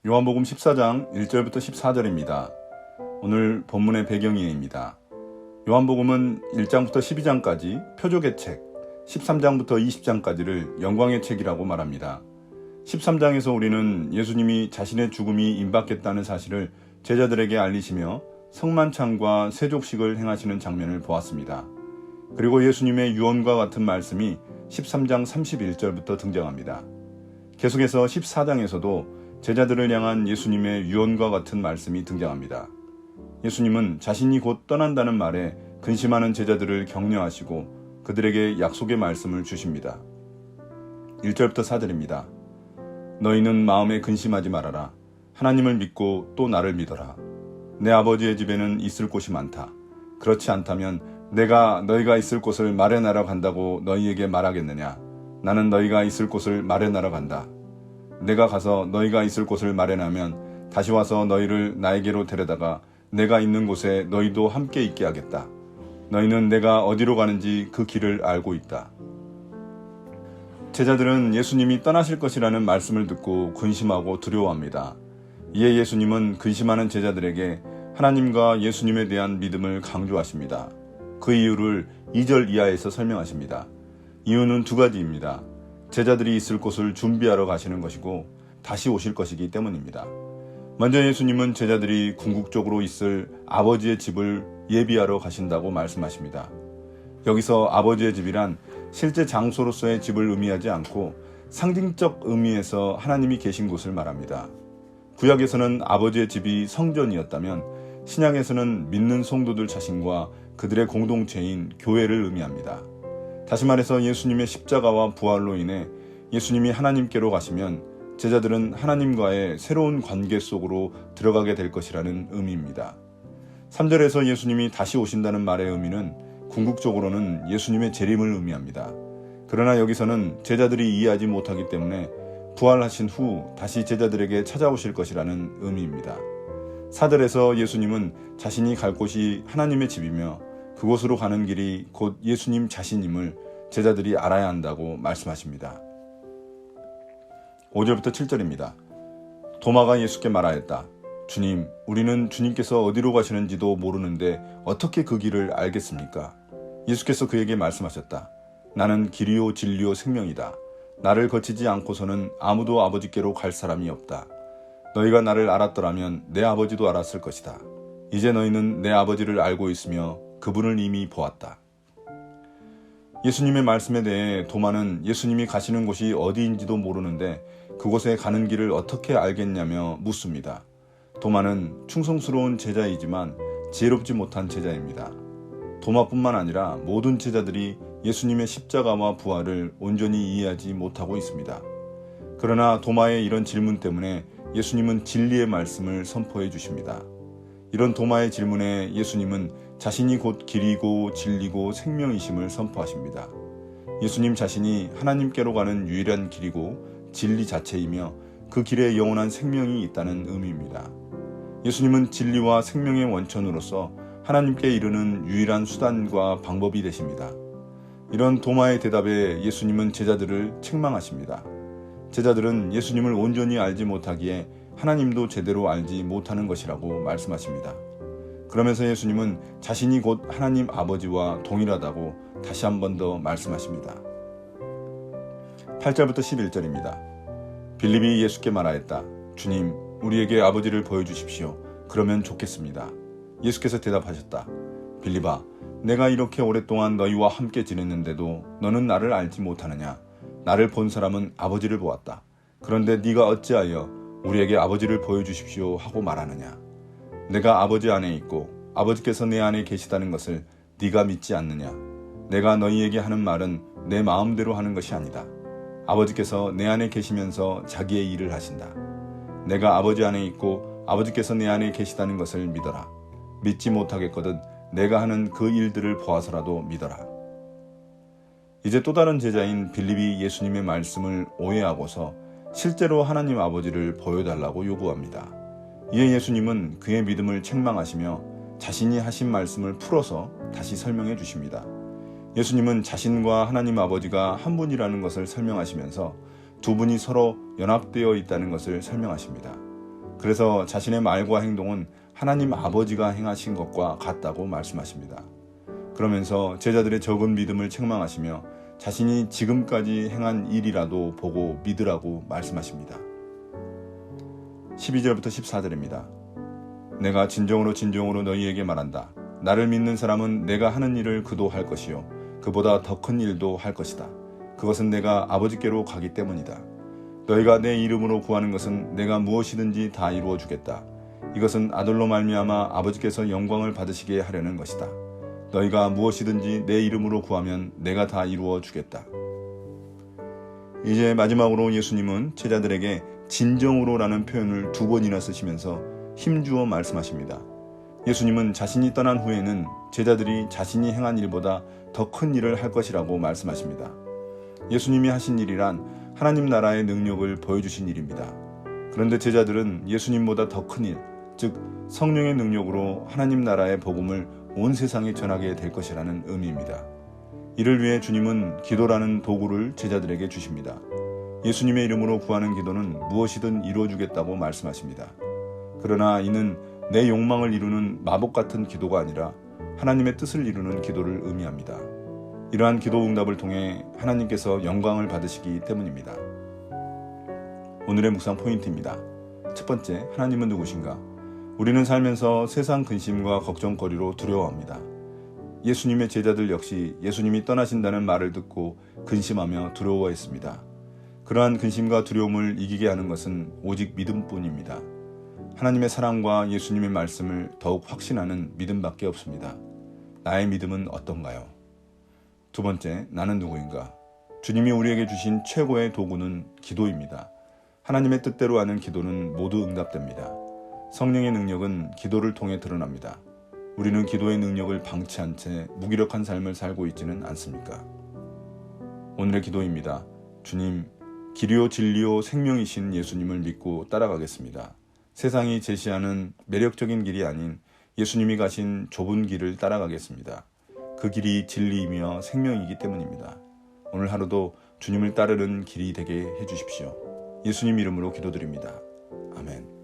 요한복음 14장 1절부터 14절입니다. 오늘 본문의 배경이입니다. 요한복음은 1장부터 12장까지 표적의 책, 13장부터 20장까지를 영광의 책이라고 말합니다. 13장에서 우리는 예수님이 자신의 죽음이 임박했다는 사실을 제자들에게 알리시며 성만찬과 세족식을 행하시는 장면을 보았습니다. 그리고 예수님의 유언과 같은 말씀이 13장 31절부터 등장합니다. 계속해서 14장에서도 제자들을 향한 예수님의 유언과 같은 말씀이 등장합니다. 예수님은 자신이 곧 떠난다는 말에 근심하는 제자들을 격려하시고 그들에게 약속의 말씀을 주십니다. 1절부터 4절입니다. 너희는 마음에 근심하지 말아라. 하나님을 믿고 또 나를 믿어라. 내 아버지의 집에는 있을 곳이 많다. 그렇지 않다면 내가 너희가 있을 곳을 마련하러 간다고 너희에게 말하겠느냐. 나는 너희가 있을 곳을 마련하러 간다. 내가 가서 너희가 있을 곳을 마련하면 다시 와서 너희를 나에게로 데려다가 내가 있는 곳에 너희도 함께 있게 하겠다. 너희는 내가 어디로 가는지 그 길을 알고 있다. 제자들은 예수님이 떠나실 것이라는 말씀을 듣고 근심하고 두려워합니다. 이에 예수님은 근심하는 제자들에게 하나님과 예수님에 대한 믿음을 강조하십니다. 그 이유를 2절 이하에서 설명하십니다. 이유는 두 가지입니다. 제자들이 있을 곳을 준비하러 가시는 것이고 다시 오실 것이기 때문입니다. 먼저 예수님은 제자들이 궁극적으로 있을 아버지의 집을 예비하러 가신다고 말씀하십니다. 여기서 아버지의 집이란 실제 장소로서의 집을 의미하지 않고 상징적 의미에서 하나님이 계신 곳을 말합니다. 구약에서는 아버지의 집이 성전이었다면 신약에서는 믿는 성도들 자신과 그들의 공동체인 교회를 의미합니다. 다시 말해서 예수님의 십자가와 부활로 인해 예수님이 하나님께로 가시면 제자들은 하나님과의 새로운 관계 속으로 들어가게 될 것이라는 의미입니다. 3절에서 예수님이 다시 오신다는 말의 의미는 궁극적으로는 예수님의 재림을 의미합니다. 그러나 여기서는 제자들이 이해하지 못하기 때문에 부활하신 후 다시 제자들에게 찾아오실 것이라는 의미입니다. 4절에서 예수님은 자신이 갈 곳이 하나님의 집이며 그곳으로 가는 길이 곧 예수님 자신임을 제자들이 알아야 한다고 말씀하십니다. 5절부터 7절입니다. 도마가 예수께 말하였다. 주님, 우리는 주님께서 어디로 가시는지도 모르는데 어떻게 그 길을 알겠습니까? 예수께서 그에게 말씀하셨다. 나는 길이요 진리요 생명이다. 나를 거치지 않고서는 아무도 아버지께로 갈 사람이 없다. 너희가 나를 알았더라면 내 아버지도 알았을 것이다. 이제 너희는 내 아버지를 알고 있으며 그분을 이미 보았다. 예수님의 말씀에 대해 도마는 예수님이 가시는 곳이 어디인지도 모르는데 그곳에 가는 길을 어떻게 알겠냐며 묻습니다. 도마는 충성스러운 제자이지만 지혜롭지 못한 제자입니다. 도마뿐만 아니라 모든 제자들이 예수님의 십자가와 부활을 온전히 이해하지 못하고 있습니다. 그러나 도마의 이런 질문 때문에 예수님은 진리의 말씀을 선포해 주십니다. 이런 도마의 질문에 예수님은 자신이 곧 길이고 진리고 생명이심을 선포하십니다. 예수님 자신이 하나님께로 가는 유일한 길이고 진리 자체이며 그 길에 영원한 생명이 있다는 의미입니다. 예수님은 진리와 생명의 원천으로서 하나님께 이르는 유일한 수단과 방법이 되십니다. 이런 도마의 대답에 예수님은 제자들을 책망하십니다. 제자들은 예수님을 온전히 알지 못하기에 하나님도 제대로 알지 못하는 것이라고 말씀하십니다. 그러면서 예수님은 자신이 곧 하나님 아버지와 동일하다고 다시 한 번 더 말씀하십니다. 8절부터 11절입니다. 빌립이 예수께 말하였다. 주님, 우리에게 아버지를 보여주십시오. 그러면 좋겠습니다. 예수께서 대답하셨다. 빌립아, 내가 이렇게 오랫동안 너희와 함께 지냈는데도 너는 나를 알지 못하느냐? 나를 본 사람은 아버지를 보았다. 그런데 네가 어찌하여 우리에게 아버지를 보여주십시오 하고 말하느냐? 내가 아버지 안에 있고 아버지께서 내 안에 계시다는 것을 네가 믿지 않느냐? 내가 너희에게 하는 말은 내 마음대로 하는 것이 아니다. 아버지께서 내 안에 계시면서 자기의 일을 하신다. 내가 아버지 안에 있고 아버지께서 내 안에 계시다는 것을 믿어라. 믿지 못하겠거든 내가 하는 그 일들을 보아서라도 믿어라. 이제 또 다른 제자인 빌립이 예수님의 말씀을 오해하고서 실제로 하나님 아버지를 보여달라고 요구합니다. 이에 예수님은 그의 믿음을 책망하시며 자신이 하신 말씀을 풀어서 다시 설명해 주십니다. 예수님은 자신과 하나님 아버지가 한 분이라는 것을 설명하시면서 두 분이 서로 연합되어 있다는 것을 설명하십니다. 그래서 자신의 말과 행동은 하나님 아버지가 행하신 것과 같다고 말씀하십니다. 그러면서 제자들의 적은 믿음을 책망하시며 자신이 지금까지 행한 일이라도 보고 믿으라고 말씀하십니다. 12절부터 14절입니다. 내가 진정으로 너희에게 말한다. 나를 믿는 사람은 내가 하는 일을 그도 할 것이요 그보다 더 큰 일도 할 것이다. 그것은 내가 아버지께로 가기 때문이다. 너희가 내 이름으로 구하는 것은 내가 무엇이든지 다 이루어 주겠다. 이것은 아들로 말미암아 아버지께서 영광을 받으시게 하려는 것이다. 너희가 무엇이든지 내 이름으로 구하면 내가 다 이루어 주겠다. 이제 마지막으로 예수님은 제자들에게 진정으로라는 표현을 2번이나 쓰시면서 힘주어 말씀하십니다. 예수님은 자신이 떠난 후에는 제자들이 자신이 행한 일보다 더 큰 일을 할 것이라고 말씀하십니다. 예수님이 하신 일이란 하나님 나라의 능력을 보여주신 일입니다. 그런데 제자들은 예수님보다 더 큰 일, 즉 성령의 능력으로 하나님 나라의 복음을 온 세상에 전하게 될 것이라는 의미입니다. 이를 위해 주님은 기도라는 도구를 제자들에게 주십니다. 예수님의 이름으로 구하는 기도는 무엇이든 이루어주겠다고 말씀하십니다. 그러나 이는 내 욕망을 이루는 마법 같은 기도가 아니라 하나님의 뜻을 이루는 기도를 의미합니다. 이러한 기도 응답을 통해 하나님께서 영광을 받으시기 때문입니다. 오늘의 묵상 포인트입니다. 첫 번째, 하나님은 누구신가? 우리는 살면서 세상 근심과 걱정거리로 두려워합니다. 예수님의 제자들 역시 예수님이 떠나신다는 말을 듣고 근심하며 두려워했습니다. 그러한 근심과 두려움을 이기게 하는 것은 오직 믿음뿐입니다. 하나님의 사랑과 예수님의 말씀을 더욱 확신하는 믿음밖에 없습니다. 나의 믿음은 어떤가요? 두 번째, 나는 누구인가? 주님이 우리에게 주신 최고의 도구는 기도입니다. 하나님의 뜻대로 하는 기도는 모두 응답됩니다. 성령의 능력은 기도를 통해 드러납니다. 우리는 기도의 능력을 방치한 채 무기력한 삶을 살고 있지는 않습니까? 오늘의 기도입니다. 주님, 길이요 진리요 생명이신 예수님을 믿고 따라가겠습니다. 세상이 제시하는 매력적인 길이 아닌 예수님이 가신 좁은 길을 따라가겠습니다. 그 길이 진리이며 생명이기 때문입니다. 오늘 하루도 주님을 따르는 길이 되게 해주십시오. 예수님 이름으로 기도드립니다. 아멘.